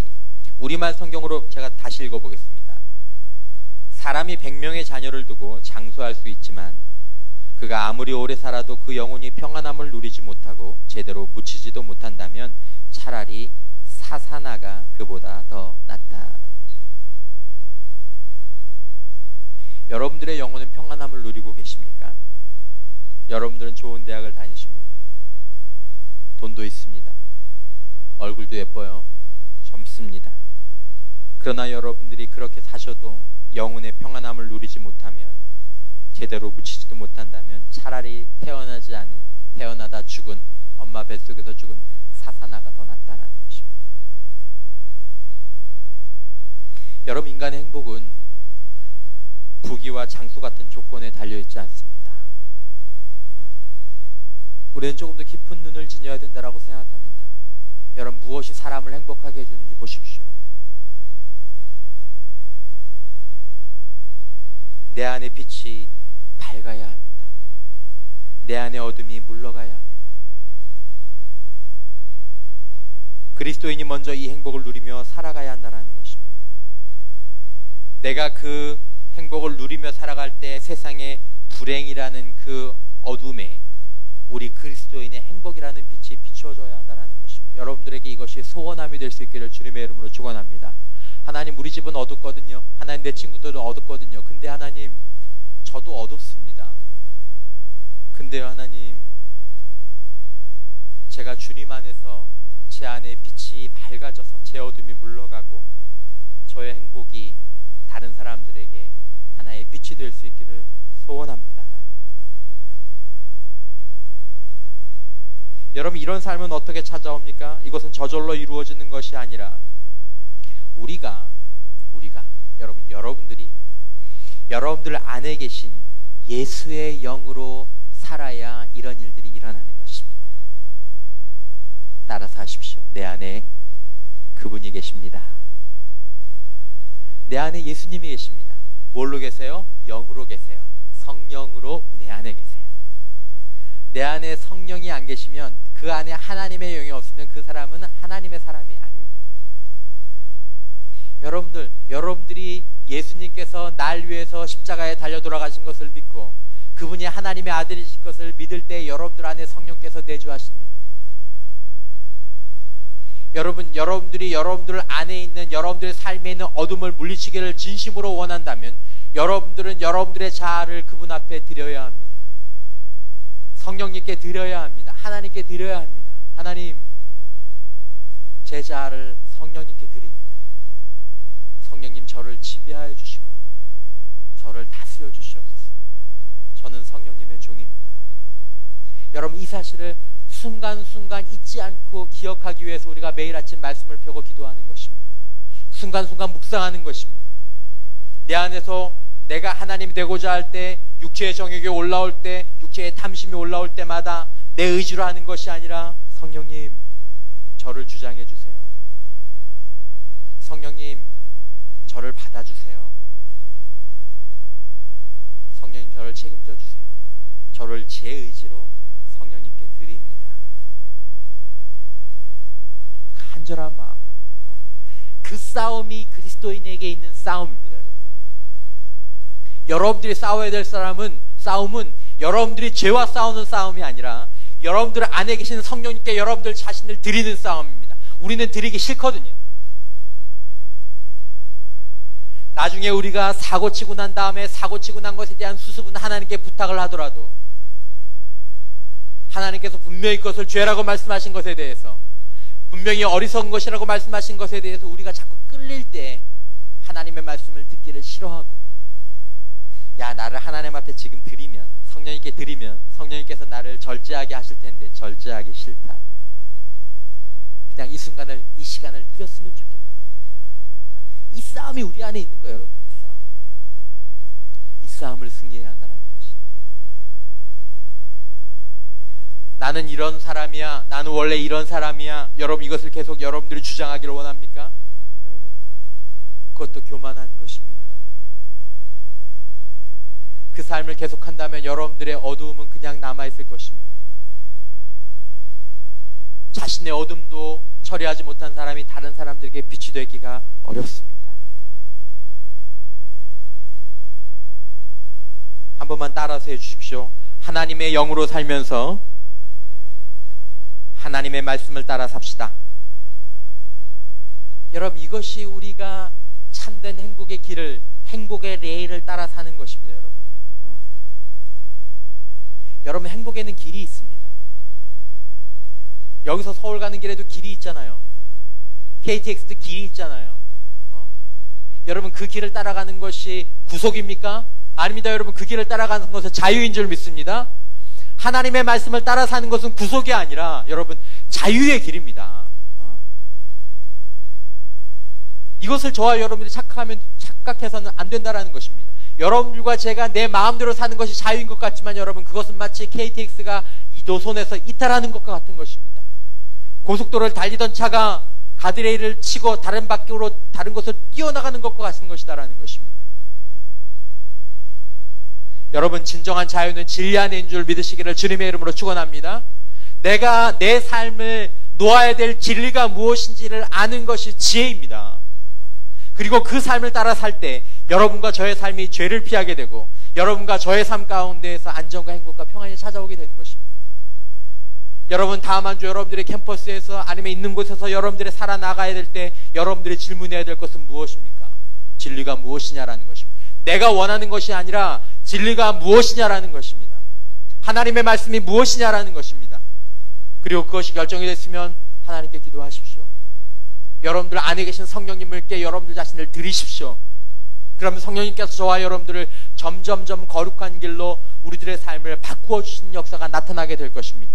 우리말 성경으로 제가 다시 읽어보겠습니다. 사람이 100명의 자녀를 두고 장수할 수 있지만 그가 아무리 오래 살아도 그 영혼이 평안함을 누리지 못하고 제대로 묻히지도 못한다면 차라리 사사나가 그보다 더 낫다. 여러분들의 영혼은 평안함을 누리고 계십니까? 여러분들은 좋은 대학을 다니십니다. 돈도 있습니다. 얼굴도 예뻐요. 젊습니다. 그러나 여러분들이 그렇게 사셔도 영혼의 평안함을 누리지 못하면, 제대로 묻히지도 못한다면 차라리 태어나지 않은, 태어나다 죽은, 엄마 뱃속에서 죽은 사사나가 더 낫다는 것입니다. 여러분, 인간의 행복은 부귀와 장수 같은 조건에 달려있지 않습니다. 우리는 조금 더 깊은 눈을 지녀야 된다고 생각합니다. 여러분, 무엇이 사람을 행복하게 해주는지 보십시오. 내 안에 빛이 밝아야 합니다. 내 안에 어둠이 물러가야 합니다. 그리스도인이 먼저 이 행복을 누리며 살아가야 한다는 것입니다. 내가 그 행복을 누리며 살아갈 때 세상의 불행이라는 그 어둠에 우리 그리스도인의 행복이라는 빛이 비추어져야 한다는 것입니다. 여러분들에게 이것이 소원함이 될 수 있기를 주님의 이름으로 축원합니다. 하나님, 우리 집은 어둡거든요. 하나님, 내 친구들은 어둡거든요. 근데 하나님, 저도 어둡습니다. 근데요 하나님, 제가 주님 안에서 제 안에 빛이 밝아져서 제 어둠이 물러가고 저의 행복이 다른 사람들에게 하나의 빛이 될 수 있기를 소원합니다. 여러분, 이런 삶은 어떻게 찾아옵니까? 이것은 저절로 이루어지는 것이 아니라 우리가 여러분들 안에 계신 예수의 영으로 살아야 이런 일들이 일어나는 것입니다. 따라서 하십시오. 내 안에 그분이 계십니다. 내 안에 예수님이 계십니다. 뭘로 계세요? 영으로 계세요. 성령으로 내 안에 계세요. 내 안에 성령이 안 계시면, 그 안에 하나님의 영이 없으면 그 사람은 하나님의 사람이 아닙니다. 여러분들이 예수님께서 날 위해서 십자가에 달려 돌아가신 것을 믿고 그분이 하나님의 아들이실 것을 믿을 때 여러분들 안에 성령께서 내주하십니다. 여러분들이 여러분들 안에 있는, 여러분들의 삶에 있는 어둠을 물리치기를 진심으로 원한다면 여러분들은 여러분들의 자아를 그분 앞에 드려야 합니다. 성령님께 드려야 합니다. 하나님께 드려야 합니다. 하나님, 제 자아를 성령님께 드립니다. 성령님, 저를 지배하여 주시고 저를 다스려 주시옵소서. 저는 성령님의 종입니다. 여러분, 이 사실을 순간순간 잊지 않고 기억하기 위해서 우리가 매일 아침 말씀을 펴고 기도하는 것입니다. 순간순간 묵상하는 것입니다. 내 안에서 내가 하나님이 되고자 할 때, 육체의 정욕이 올라올 때, 육체의 탐심이 올라올 때마다 내 의지로 하는 것이 아니라 성령님, 저를 주장해 주세요. 성령님, 저를 받아주세요. 성령님, 저를 책임져 주세요. 저를 제 의지로 성령님께 드립니다. 간절한 마음. 그 싸움이 그리스도인에게 있는 싸움입니다. 여러분들이 싸워야 될 싸움은 여러분들이 죄와 싸우는 싸움이 아니라 여러분들 안에 계시는 성령님께 여러분들 자신을 드리는 싸움입니다. 우리는 드리기 싫거든요. 나중에 우리가 사고치고 난 다음에 사고치고 난 것에 대한 수습은 하나님께 부탁을 하더라도 하나님께서 분명히 그것을 죄라고 말씀하신 것에 대해서, 분명히 어리석은 것이라고 말씀하신 것에 대해서 우리가 자꾸 끌릴 때 하나님의 말씀을 듣기를 싫어하고, 야, 나를 하나님 앞에 지금 드리면, 성령님께 드리면 성령님께서 나를 절제하게 하실 텐데 절제하기 싫다. 그냥 이 시간을 누렸으면 좋겠다. 이 싸움이 우리 안에 있는 거예요, 여러분. 이 싸움을 승리해야 한다는 것이. 나는 이런 사람이야, 나는 원래 이런 사람이야. 여러분, 이것을 계속 여러분들이 주장하기를 원합니까? 여러분, 그것도 교만한 것입니다. 그 삶을 계속한다면 여러분들의 어두움은 그냥 남아있을 것입니다. 자신의 어둠도 처리하지 못한 사람이 다른 사람들에게 빛이 되기가 어렵습니다. 한 번만 따라서 해주십시오. 하나님의 영으로 살면서 하나님의 말씀을 따라 삽시다. 여러분, 이것이 우리가 참된 행복의 길을, 행복의 레일을 따라 사는 것입니다. 여러분, 행복에는 길이 있습니다. 여기서 서울 가는 길에도 길이 있잖아요. KTX도 길이 있잖아요. 여러분, 그 길을 따라가는 것이 구속입니까? 아닙니다. 여러분, 그 길을 따라가는 것은 자유인 줄 믿습니다. 하나님의 말씀을 따라 사는 것은 구속이 아니라 여러분, 자유의 길입니다. 이것을 저와 여러분들이 착각해서는 안 된다는 것입니다. 여러분들과 제가 내 마음대로 사는 것이 자유인 것 같지만 여러분, 그것은 마치 KTX가 이 노선에서 이탈하는 것과 같은 것입니다. 고속도로를 달리던 차가 가드레일을 치고 다른 곳으로 뛰어나가는 것과 같은 것이다라는 것입니다. 여러분, 진정한 자유는 진리 안에 있는 줄 믿으시기를 주님의 이름으로 축원합니다. 내가 내 삶을 놓아야 될 진리가 무엇인지를 아는 것이 지혜입니다. 그리고 그 삶을 따라 살 때 여러분과 저의 삶이 죄를 피하게 되고 여러분과 저의 삶 가운데에서 안정과 행복과 평안이 찾아오게 되는 것입니다. 여러분, 다음 한 주 여러분들의 캠퍼스에서 아니면 있는 곳에서 여러분들이 살아나가야 될 때 여러분들이 질문해야 될 것은 무엇입니까? 진리가 무엇이냐라는 것입니다. 내가 원하는 것이 아니라 진리가 무엇이냐라는 것입니다. 하나님의 말씀이 무엇이냐라는 것입니다. 그리고 그것이 결정이 됐으면 하나님께 기도하십시오. 여러분들 안에 계신 성령님께 여러분들 자신을 드리십시오. 그러면 성령님께서 저와 여러분들을 점점점 거룩한 길로 우리들의 삶을 바꾸어 주시는 역사가 나타나게 될 것입니다.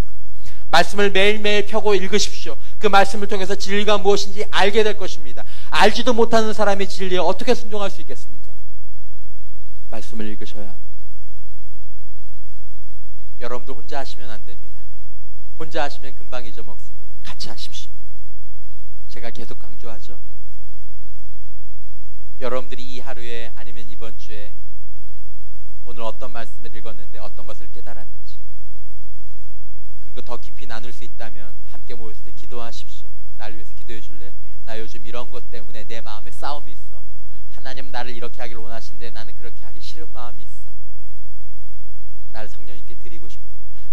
말씀을 매일매일 펴고 읽으십시오. 그 말씀을 통해서 진리가 무엇인지 알게 될 것입니다. 알지도 못하는 사람이 진리에 어떻게 순종할 수 있겠습니까? 말씀을 읽으셔야 합니다. 여러분들 혼자 하시면 안 됩니다. 혼자 하시면 금방 잊어먹습니다. 같이 하십시오. 제가 계속 강조하죠. 여러분들이 이 하루에 아니면 이번 주에 오늘 어떤 말씀을 읽었는데 어떤 것을 깨달았는지, 그리고 더 깊이 나눌 수 있다면 함께 모였을 때 기도하십시오. 나를 위해서 기도해 줄래? 나 요즘 이런 것 때문에 내 마음에 싸움이 있어. 하나님 나를 이렇게 하길 원하시는데 나는 그렇게 하기 싫은 마음이 있어. 나를 성령님께 드리고 싶어.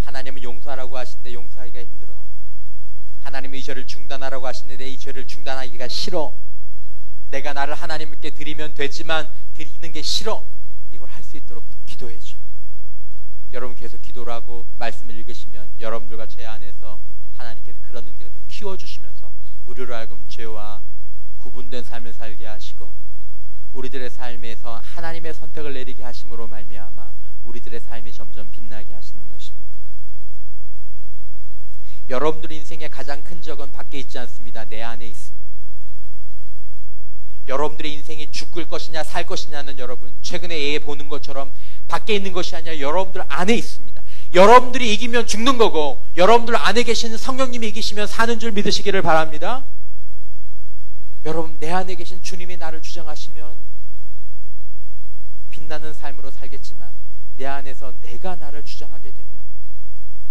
하나님은 용서하라고 하시는데 용서하기가 힘들어. 하나님은 이 죄를 중단하라고 하시는데 이 죄를 중단하기가 싫어. 내가 나를 하나님께 드리면 되지만 드리는 게 싫어. 이걸 할 수 있도록 기도해줘. 여러분 계속 기도를 하고 말씀을 읽으시면 여러분들과 제 안에서 하나님께서 그런 능력을 키워주시면서 우리로 하여금 죄와 구분된 삶을 살게 하시고 우리들의 삶에서 하나님의 선택을 내리게 하심으로 말미암아 우리들의 삶이 점점 빛나게 하시는 것입니다. 여러분들 인생의 가장 큰 적은 밖에 있지 않습니다. 내 안에 있습니다. 여러분들의 인생이 죽을 것이냐 살 것이냐는 여러분 최근에 애 보는 것처럼 밖에 있는 것이 아니라 여러분들 안에 있습니다. 여러분들이 이기면 죽는 거고 여러분들 안에 계신 성령님이 이기시면 사는 줄 믿으시기를 바랍니다. 여러분, 내 안에 계신 주님이 나를 주장하시면 빛나는 삶으로 살겠지만 내 안에서 내가 나를 주장하게 되면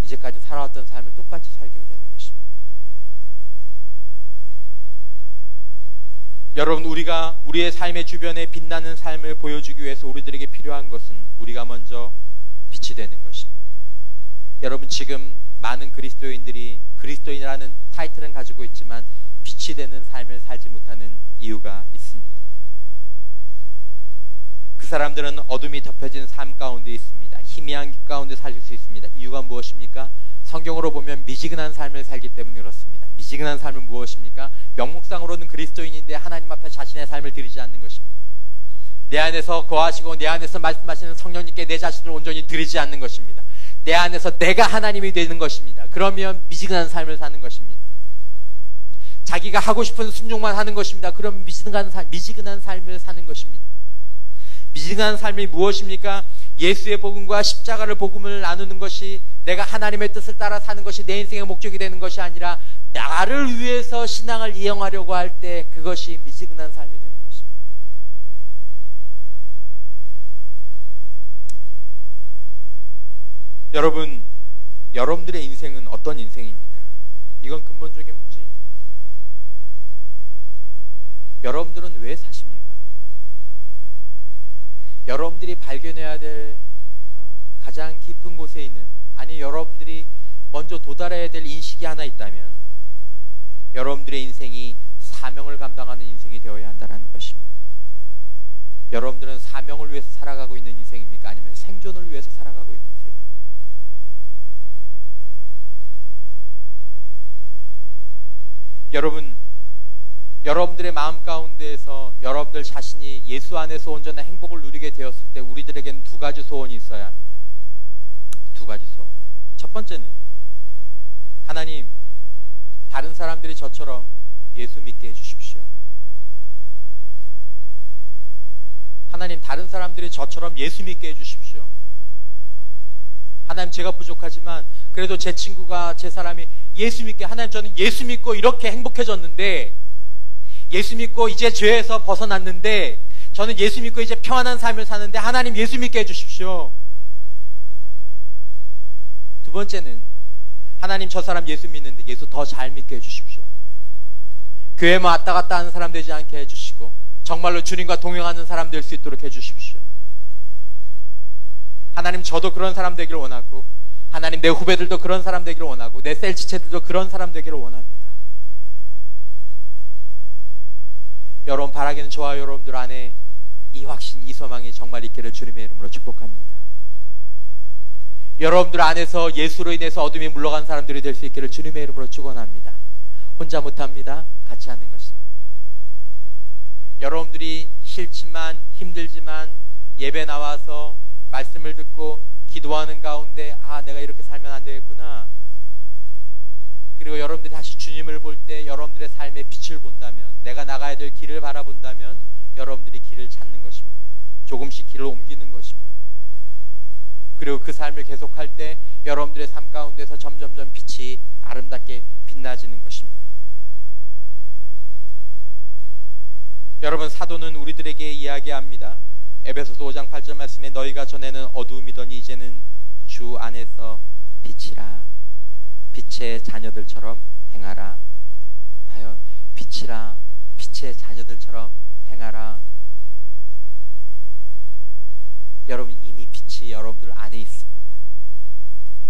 이제까지 살아왔던 삶을 똑같이 살게 되는 것입니다. 여러분, 우리가 우리의 삶의 주변에 빛나는 삶을 보여주기 위해서 우리들에게 필요한 것은 우리가 먼저 빛이 되는 것입니다. 여러분, 지금 많은 그리스도인들이 그리스도인이라는 타이틀은 가지고 있지만 빛이 되는 삶을 살지 못하는 이유가 있습니다. 그 사람들은 어둠이 덮여진 삶 가운데 있습니다. 희미한 길 가운데 살 수 있습니다. 이유가 무엇입니까? 성경으로 보면 미지근한 삶을 살기 때문에 그렇습니다. 미지근한 삶은 무엇입니까? 명목상으로는 그리스도인인데 하나님 앞에 자신의 삶을 드리지 않는 것입니다. 내 안에서 거하시고 내 안에서 말씀하시는 성령님께 내 자신을 온전히 드리지 않는 것입니다. 내 안에서 내가 하나님이 되는 것입니다. 그러면 미지근한 삶을 사는 것입니다. 자기가 하고 싶은 순종만 하는 것입니다. 그럼 미지근한 삶을 사는 것입니다. 미지근한 삶이 무엇입니까? 예수의 복음과 십자가를 복음을 나누는 것이 내가 하나님의 뜻을 따라 사는 것이 내 인생의 목적이 되는 것이 아니라 나를 위해서 신앙을 이행하려고 할 때 그것이 미지근한 삶이 되는 것입니다. 여러분, 여러분들의 인생은 어떤 인생입니까? 이건 근본적인 문제입니다. 여러분들은 왜 사십니까? 여러분들이 발견해야 될 가장 깊은 곳에 있는, 아니 여러분들이 먼저 도달해야 될 인식이 하나 있다면 여러분들의 인생이 사명을 감당하는 인생이 되어야 한다는 것입니다. 여러분들은 사명을 위해서 살아가고 있는 인생입니까? 아니면 생존을 위해서 살아가고 있는 인생입니까? 여러분, 여러분들의 마음 가운데에서 여러분들 자신이 예수 안에서 온전한 행복을 누리게 되었을 때 우리들에게는 두 가지 소원이 있어야 합니다. 두 가지 소원. 첫 번째는 하나님, 다른 사람들이 저처럼 예수 믿게 해주십시오. 하나님, 다른 사람들이 저처럼 예수 믿게 해주십시오. 하나님, 제가 부족하지만 그래도 제 친구가, 제 사람이 예수 믿게, 하나님 저는 예수 믿고 이렇게 행복해졌는데, 예수 믿고 이제 죄에서 벗어났는데, 저는 예수 믿고 이제 평안한 삶을 사는데 하나님 예수 믿게 해주십시오. 두 번째는 하나님 저 사람 예수 믿는데 예수 더 잘 믿게 해주십시오. 교회만 왔다 갔다 하는 사람 되지 않게 해주시고 정말로 주님과 동행하는 사람 될 수 있도록 해주십시오. 하나님 저도 그런 사람 되기를 원하고 하나님 내 후배들도 그런 사람 되기를 원하고 내 셀 지체들도 그런 사람 되기를 원합니다. 여러분 바라기는 저와 여러분들 안에 이 확신, 이 소망이 정말 있기를 주님의 이름으로 축복합니다. 여러분들 안에서 예수로 인해서 어둠이 물러간 사람들이 될 수 있기를 주님의 이름으로 축원합니다. 혼자 못합니다. 같이 하는 것입니다. 여러분들이 싫지만 힘들지만 예배 나와서 말씀을 듣고 기도하는 가운데 내가 이렇게 살면 안 되겠구나. 그리고 여러분들이 다시 주님을 볼 때 여러분들의 삶의 빛을 본다면, 내가 나가야 될 길을 바라본다면 여러분들이 길을 찾는 것입니다. 조금씩 길을 옮기는 것입니다. 그리고 그 삶을 계속할 때 여러분들의 삶 가운데서 점점점 빛이 아름답게 빛나지는 것입니다. 여러분, 사도는 우리들에게 이야기합니다. 에베소서 5장 8절 말씀에 너희가 전에는 어두움이더니 이제는 주 안에서 빛이라. 빛의 자녀들처럼 행하라. 봐요. 빛이라. 빛의 자녀들처럼 행하라. 여러분, 이미 빛이 여러분들 안에 있습니다.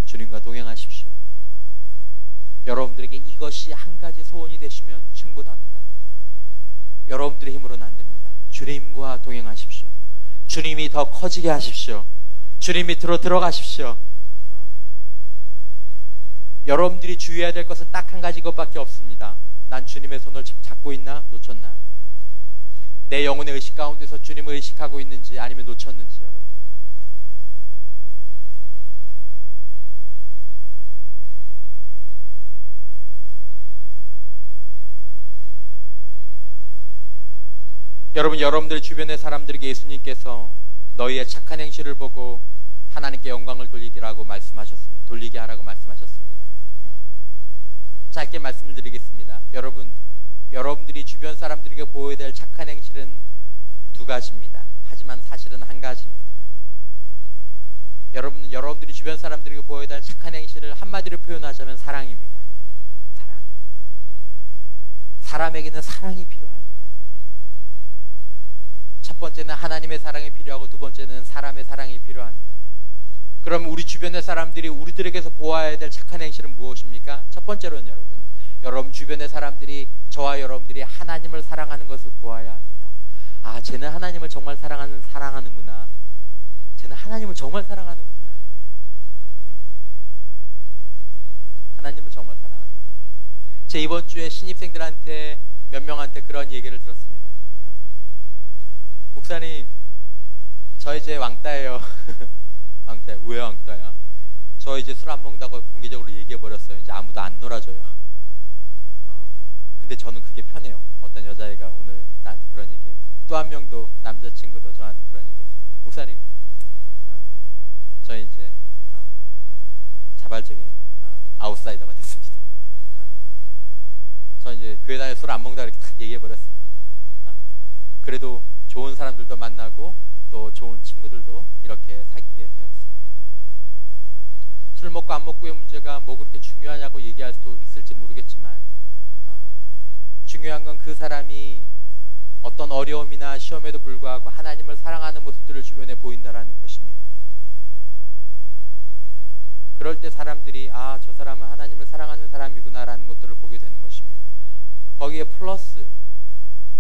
주님과 동행하십시오. 여러분들에게 이것이 한 가지 소원이 되시면 충분합니다. 여러분들의 힘으로는 안 됩니다. 주님과 동행하십시오. 주님이 더 커지게 하십시오. 주님 밑으로 들어가십시오. 여러분들이 주의해야 될 것은 딱 한 가지 것밖에 없습니다. 난 주님의 손을 잡고 있나? 놓쳤나? 내 영혼의 의식 가운데서 주님을 의식하고 있는지 아니면 놓쳤는지. 여러분, 여러분들 주변의 사람들에게 예수님께서 너희의 착한 행실을 보고 하나님께 영광을 돌리기라고 말씀하셨습니다. 돌리게 하라고 말씀하셨습니다. 짧게 말씀을 드리겠습니다. 여러분들이 주변 사람들에게 보여야 될 착한 행실은 두 가지입니다. 하지만 사실은 한 가지입니다. 여러분들이 주변 사람들에게 보여야 될 착한 행실을 한마디로 표현하자면 사랑입니다. 사랑. 사람에게는 사랑이 필요합니다. 첫 번째는 하나님의 사랑이 필요하고 두 번째는 사람의 사랑이 필요합니다. 그럼 우리 주변의 사람들이 우리들에게서 보아야 될 착한 행실은 무엇입니까? 첫 번째로는 여러분 주변의 사람들이 저와 여러분들이 하나님을 사랑하는 것을 보아야 합니다. 쟤는 하나님을 정말 사랑하는구나. 쟤는 하나님을 정말 사랑하는구나. 하나님을 정말 사랑하는구나. 제 이번 주에 신입생들한테 몇 명한테 그런 얘기를 들었습니다. 목사님, 저 이제 왕따예요. 왕따. 왜 왕따야? 저 이제 술 안 먹는다고 공개적으로 얘기해버렸어요. 이제 아무도 안 놀아줘요. 근데 저는 그게 편해요. 어떤 여자애가 오늘 나한테 그런 얘기해요. 또 한 명도 남자친구도 저한테 그런 얘기했어요. 목사님, 저 이제 자발적인 아웃사이더가 됐습니다. 저 이제 교회 다녀 술 안 먹는다 이렇게 딱 얘기해버렸습니다. 그래도 좋은 사람들도 만나고 또 좋은 친구들도 이렇게 사귀게 되었습니다. 술 먹고 안 먹고의 문제가 뭐 그렇게 중요하냐고 얘기할 수도 있을지 모르겠지만 중요한 건 그 사람이 어떤 어려움이나 시험에도 불구하고 하나님을 사랑하는 모습들을 주변에 보인다라는 것입니다. 그럴 때 사람들이 저 사람은 하나님을 사랑하는 사람이구나 라는 것들을 보게 되는 것입니다. 거기에 플러스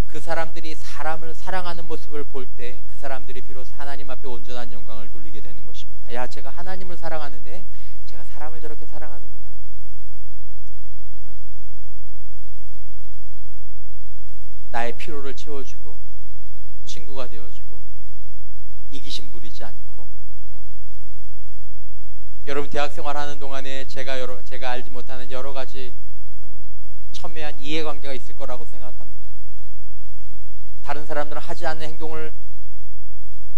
그 사람들이 사람을 사랑하는 모습을 볼 때 그 사람들이 비로소 하나님 앞에 온전한 영광을 돌리게 되는 것입니다. 제가 하나님을 사랑하는데 제가 사람을 저렇게 사랑하는구나. 나의 피로를 채워주고 친구가 되어주고 이기심 부리지 않고. 여러분, 대학생활 하는 동안에 제가 알지 못하는 여러 가지 첨예한 이해관계가 있을 거라고 생각합니다. 다른 사람들은 하지 않는 행동을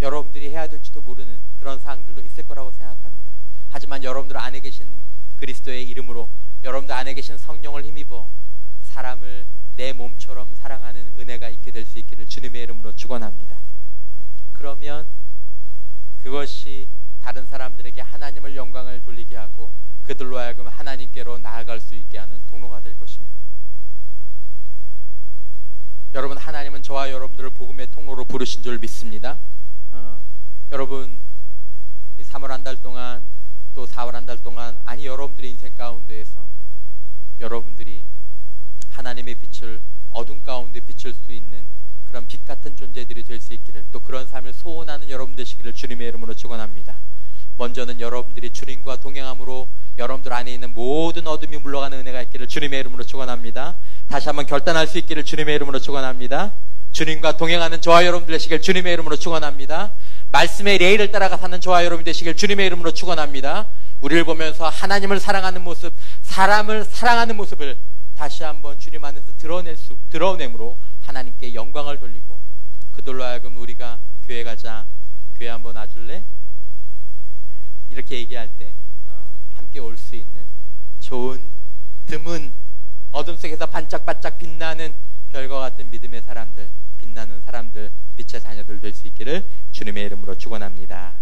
여러분들이 해야 될지도 모르는 그런 사항들도 있을 거라고 생각합니다. 하지만 여러분들 안에 계신 그리스도의 이름으로 여러분들 안에 계신 성령을 힘입어 사람을 내 몸처럼 사랑하는 은혜가 있게 될 수 있기를 주님의 이름으로 축원합니다. 그러면 그것이 다른 사람들에게 하나님을 영광을 돌리게 하고 그들로 하여금 하나님께로 나아갈 수 있게 하는 통로가 될 것입니다. 여러분, 하나님은 저와 여러분들을 복음의 통로로 부르신 줄 믿습니다. 여러분, 3월 한 달 동안 또 4월 한 달 동안, 아니 여러분들의 인생 가운데에서 여러분들이 하나님의 빛을 어둠 가운데 비출 수 있는 그런 빛 같은 존재들이 될 수 있기를, 또 그런 삶을 소원하는 여러분 되시기를 주님의 이름으로 축원합니다. 먼저는 여러분들이 주님과 동행함으로 여러분들 안에 있는 모든 어둠이 물러가는 은혜가 있기를 주님의 이름으로 축원합니다. 다시 한번 결단할 수 있기를 주님의 이름으로 축원합니다. 주님과 동행하는 저와 여러분들 되시길 주님의 이름으로 축원합니다. 말씀의 레일을 따라가 사는 저와 여러분 되시길 주님의 이름으로 축원합니다. 우리를 보면서 하나님을 사랑하는 모습, 사람을 사랑하는 모습을 다시 한번 주님 안에서 드러내므로 하나님께 영광을 돌리고, 그들로 하여금 우리가 교회 가자, 교회 한번 와줄래? 이렇게 얘기할 때 함께 올 수 있는 좋은, 드문, 어둠 속에서 반짝반짝 빛나는 별과 같은 믿음의 사람들, 빛나는 사람들, 빛의 자녀들 될 수 있기를 주님의 이름으로 축원합니다.